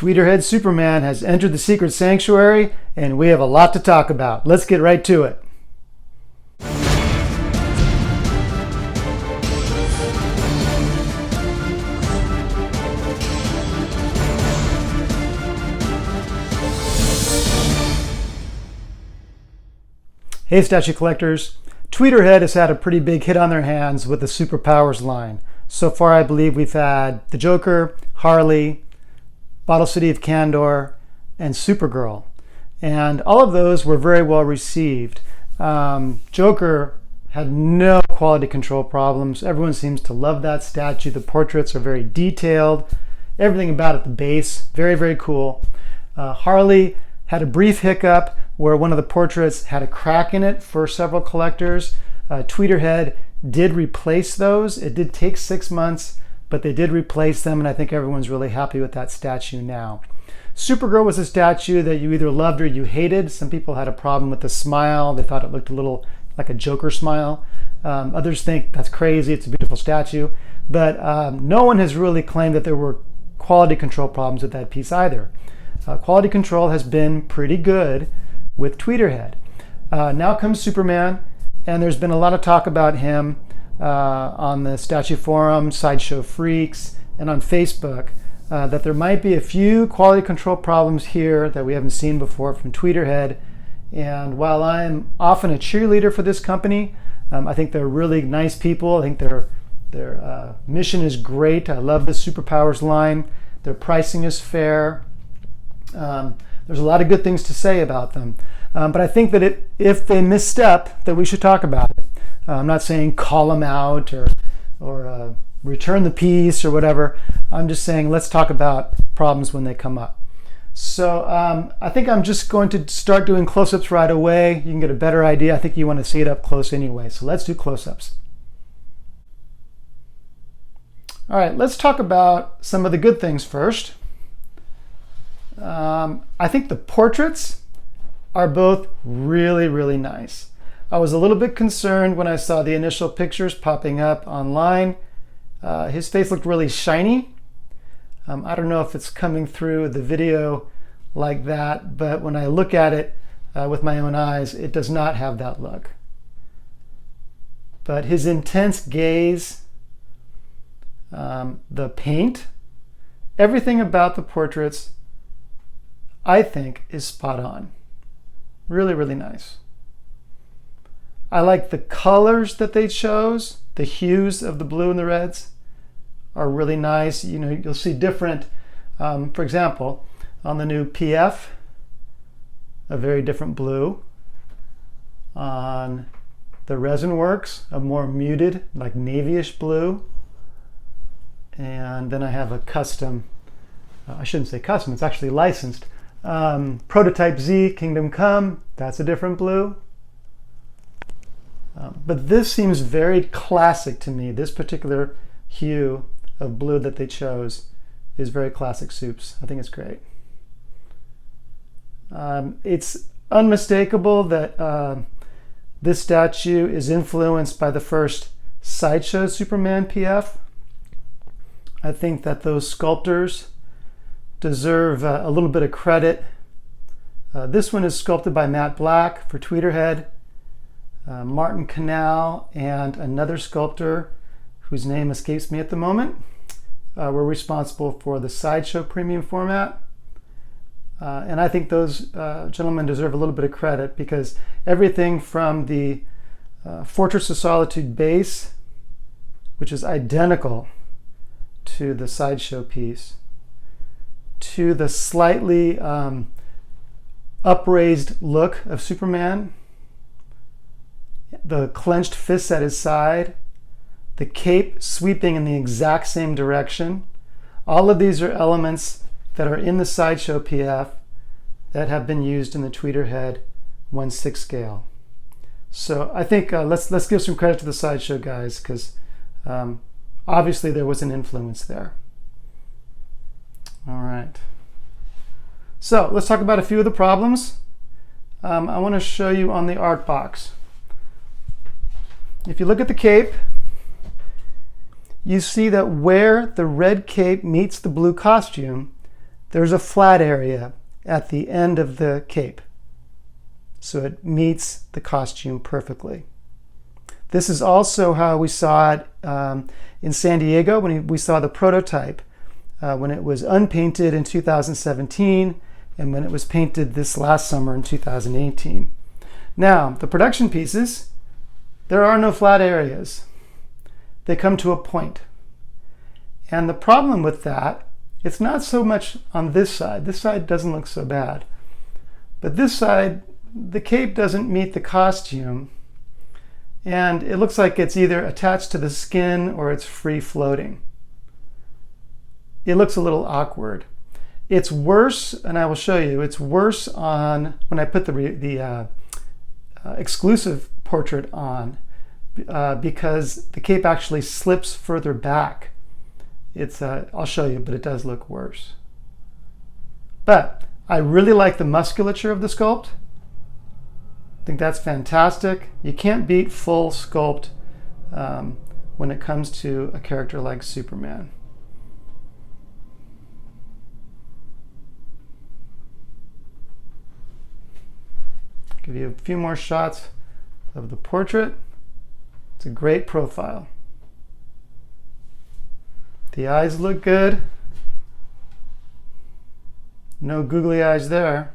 Tweeterhead Superman has entered the secret sanctuary, and we have a lot to talk about. Let's get right to it. Hey statue collectors, Tweeterhead has had a pretty big hit on their hands with the Superpowers line. So far I believe we've had the Joker, Harley, Bottle City of Candor, and Supergirl. And all of those were very well received. Joker had no quality control problems. Everyone seems to love that statue. The portraits are very detailed. Everything about it, the base, very, very cool. Harley had a brief hiccup where one of the portraits had a crack in it for several collectors. Tweeterhead did replace those. It did take 6 months, but they did replace them, and I think everyone's really happy with that statue now. Supergirl was a statue that you either loved or you hated. Some people had a problem with the smile. They thought it looked a little like a Joker smile. Others think that's crazy. It's a beautiful statue. But no one has really claimed that there were quality control problems with that piece either. Quality control has been pretty good with Tweeterhead. Now comes Superman, and there's been a lot of talk about him on the statue forum, Sideshow Freaks, and on Facebook, that there might be a few quality control problems here that we haven't seen before from Tweeterhead. And while I'm often a cheerleader for this company, I think they're really nice people. I think their mission is great. I love the Superpowers line. Their pricing is fair. There's a lot of good things to say about them. But I think that if they misstep, that we should talk about it. I'm not saying call them out or return the piece or whatever. I'm just saying let's talk about problems when they come up. So I think I'm just going to start doing close-ups right away. You can get a better idea. I think you want to see it up close anyway. So let's do close-ups. All right, let's talk about some of the good things first. I think the portraits are both really, really nice. I was a little bit concerned when I saw the initial pictures popping up online. His face looked really shiny. I don't know if it's coming through the video like that, but when I look at it with my own eyes, it does not have that look. But his intense gaze, the paint, everything about the portraits, I think, is spot on. Really, really nice. I like the colors that they chose. The hues of the blue and the reds are really nice. You know, you'll see different, for example, on the new PF, a very different blue. On the Resin Works, a more muted, like navy-ish blue. And then I have a custom, I shouldn't say custom, it's actually licensed. Prototype Z, Kingdom Come, that's a different blue. But this seems very classic to me. This particular hue of blue that they chose is very classic Supes. I think it's great. It's unmistakable that this statue is influenced by the first Sideshow Superman PF. I think that those sculptors deserve a little bit of credit. This one is sculpted by Matt Black for Tweeterhead. Martin Canal and another sculptor whose name escapes me at the moment were responsible for the Sideshow premium format. And I think those gentlemen deserve a little bit of credit because everything from the Fortress of Solitude base, which is identical to the Sideshow piece, to the slightly upraised look of Superman, the clenched fists at his side, the cape sweeping in the exact same direction. All of these are elements that are in the Sideshow PF that have been used in the Tweeterhead 1/6 scale. So I think let's give some credit to the Sideshow guys because obviously there was an influence there. All right. So let's talk about a few of the problems. I want to show you on the art box. If you look at the cape, you see that where the red cape meets the blue costume, there's a flat area at the end of the cape, so it meets the costume perfectly. This is also how we saw it in San Diego when we saw the prototype, when it was unpainted in 2017 and when it was painted this last summer in 2018. Now, the production pieces, there are no flat areas. They come to a point. And the problem with that, it's not so much on this side. This side doesn't look so bad. But this side, the cape doesn't meet the costume, and it looks like it's either attached to the skin or it's free floating. It looks a little awkward. It's worse, and I will show you, it's worse on when I put the exclusive portrait on, because the cape actually slips further back. I'll show you, but it does look worse. But I really like the musculature of the sculpt. I think that's fantastic. You can't beat full sculpt when it comes to a character like Superman. Give you a few more shots of the portrait. It's a great profile. The eyes look good. No googly eyes there.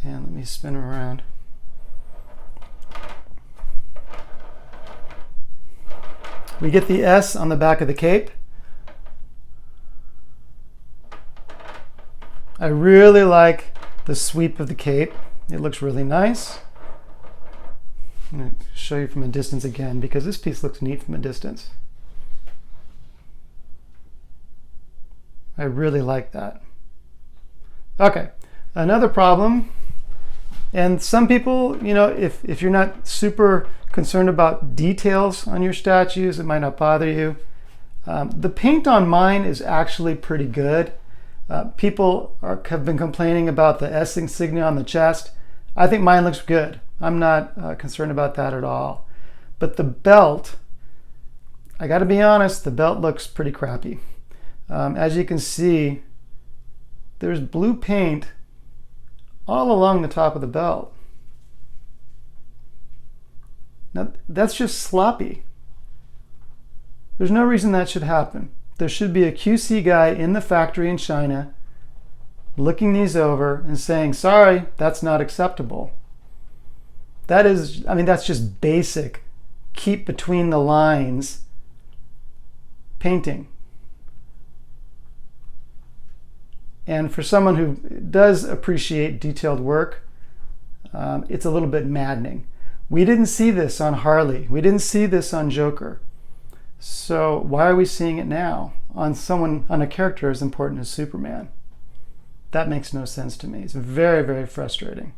And let me spin her around. We get the S on the back of the cape. I really like the sweep of the cape. It looks really nice. I'm going to show you from a distance again because this piece looks neat from a distance. I really like that. Okay, another problem, and some people, you know, if you're not super concerned about details on your statues, it might not bother you. The paint on mine is actually pretty good. People have been complaining about the S insignia on the chest. I think mine looks good. I'm not concerned about that at all. But the belt, I got to be honest, the belt looks pretty crappy. As you can see, there's blue paint all along the top of the belt. Now, that's just sloppy. There's no reason that should happen. There should be a QC guy in the factory in China looking these over and saying, sorry, that's not acceptable. That is, I mean, that's just basic, keep between the lines painting. And for someone who does appreciate detailed work, it's a little bit maddening. We didn't see this on Harley. We didn't see this on Joker. So why are we seeing it now on a character as important as Superman? That makes no sense to me. It's very, very frustrating.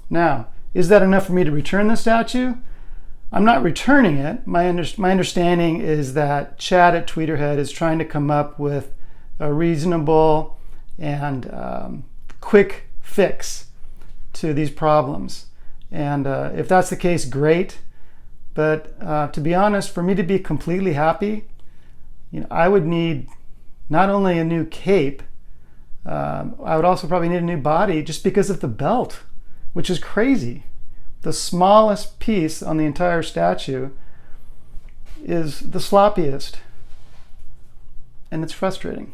Now, is that enough for me to return the statue? I'm not returning it. My understanding is that Chad at Tweeterhead is trying to come up with a reasonable and quick fix to these problems. And if that's the case, great. But to be honest, for me to be completely happy, you know, I would need not only a new cape, I would also probably need a new body just because of the belt, which is crazy. The smallest piece on the entire statue is the sloppiest, and it's frustrating.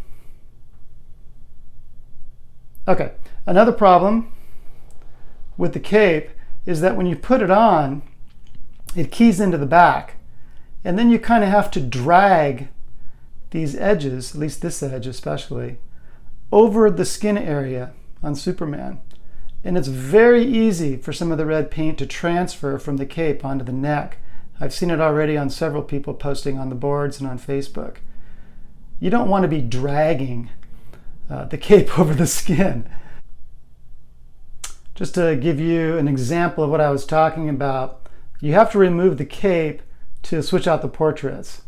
Okay, another problem with the cape is that when you put it on, it keys into the back, and then you kind of have to drag these edges, at least this edge especially, over the skin area on Superman. And it's very easy for some of the red paint to transfer from the cape onto the neck. I've seen it already on several people posting on the boards and on Facebook. You don't want to be dragging the cape over the skin. Just to give you an example of what I was talking about, you have to remove the cape to switch out the portraits.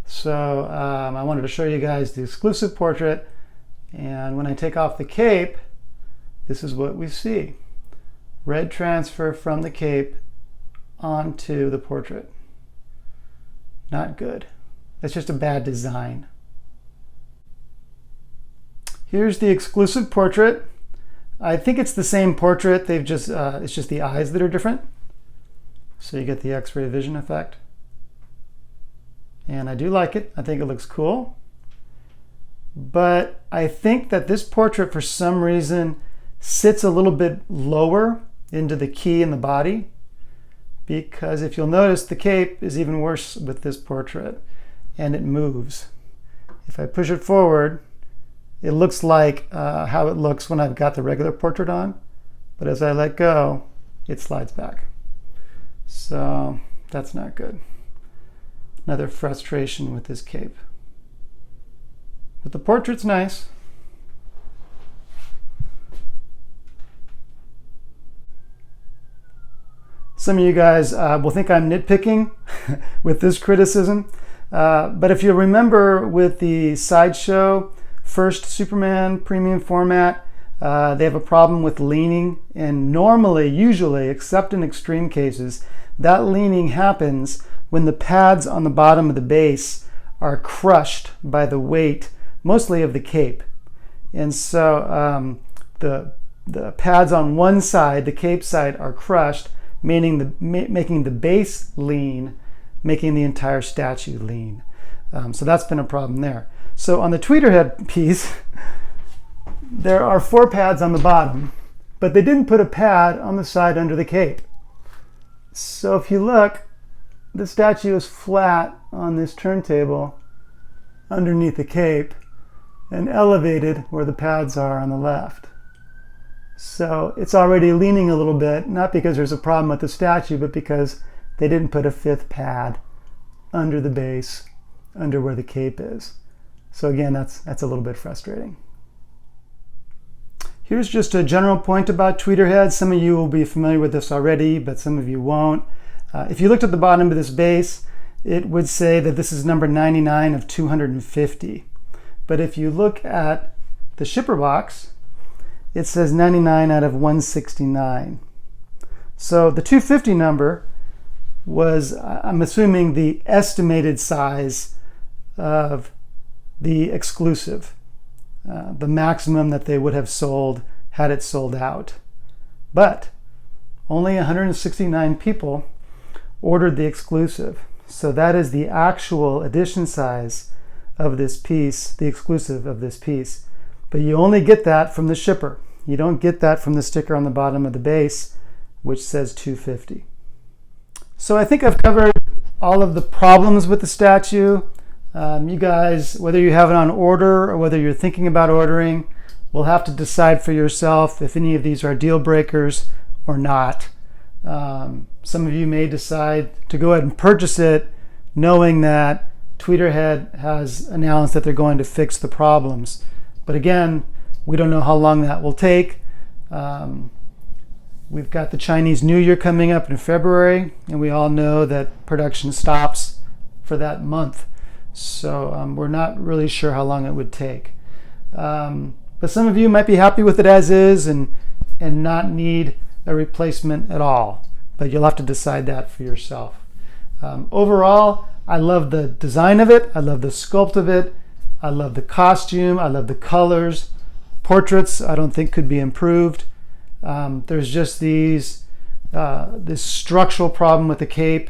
So I wanted to show you guys the exclusive portrait, and when I take off the cape, this is what we see. Red transfer from the cape onto the portrait. Not good. That's just a bad design. Here's the exclusive portrait. I think it's the same portrait. They've just it's just the eyes that are different. So you get the X-ray vision effect. And I do like it. I think it looks cool. But I think that this portrait, for some reason, sits a little bit lower into the key in the body, because if you'll notice, the cape is even worse with this portrait, and it moves. If I push it forward, it looks like how it looks when I've got the regular portrait on, but as I let go, it slides back. So that's not good. Another frustration with this cape. But the portrait's nice. Some of you guys will think I'm nitpicking with this criticism. But if you remember with the Sideshow first Superman premium format, they have a problem with leaning. And normally, usually, except in extreme cases, that leaning happens when the pads on the bottom of the base are crushed by the weight, mostly of the cape. And so the pads on one side, the cape side, are crushed, meaning making the base lean, making the entire statue lean. So that's been a problem there. So on the Tweeterhead piece, there are 4 pads on the bottom, but they didn't put a pad on the side under the cape. So if you look, the statue is flat on this turntable underneath the cape and elevated where the pads are on the left. So it's already leaning a little bit, not because there's a problem with the statue, but because they didn't put a 5th pad under the base, under where the cape is. So again, that's a little bit frustrating. Here's just a general point about Tweeterhead. Some of you will be familiar with this already, but some of you won't. If you looked at the bottom of this base, it would say that this is number 99 of 250. But if you look at the shipper box, it says 99 out of 169. So the 250 number was, I'm assuming, the estimated size of the exclusive, the maximum that they would have sold had it sold out. But only 169 people ordered the exclusive. So that is the actual edition size of this piece, the exclusive of this piece. But you only get that from the shipper. You don't get that from the sticker on the bottom of the base, which says 250. So I think I've covered all of the problems with the statue. You guys, whether you have it on order or whether you're thinking about ordering, will have to decide for yourself if any of these are deal breakers or not. Some of you may decide to go ahead and purchase it knowing that Tweeterhead has announced that they're going to fix the problems. But again, we don't know how long that will take. We've got the Chinese New Year coming up in February, and we all know that production stops for that month. So we're not really sure how long it would take. But some of you might be happy with it as is and not need a replacement at all. But you'll have to decide that for yourself. Overall, I love the design of it. I love the sculpt of it. I love the costume. I love the colors. Portraits, I don't think could be improved. There's just this structural problem with the cape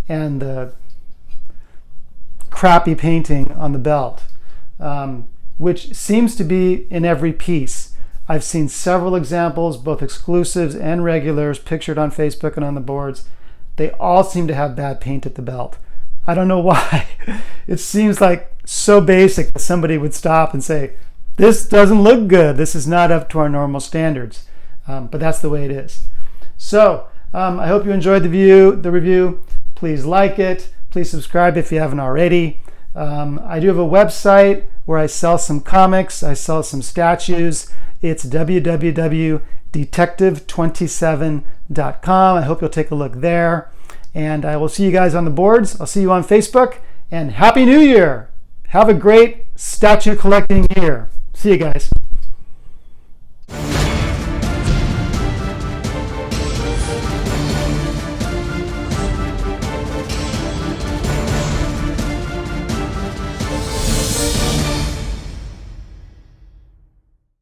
and the crappy painting on the belt, which seems to be in every piece. I've seen several examples, both exclusives and regulars, pictured on Facebook and on the boards. They all seem to have bad paint at the belt. I don't know why. It seems like so basic that somebody would stop and say, this doesn't look good. This is not up to our normal standards. But that's the way it is. So I hope you enjoyed the review. Please like it. Please subscribe if you haven't already. I do have a website where I sell some comics. I sell some statues. It's www.detective27.com. I hope you'll take a look there. And I will see you guys on the boards. I'll see you on Facebook. And Happy New Year! Have a great statue collecting year. See you guys.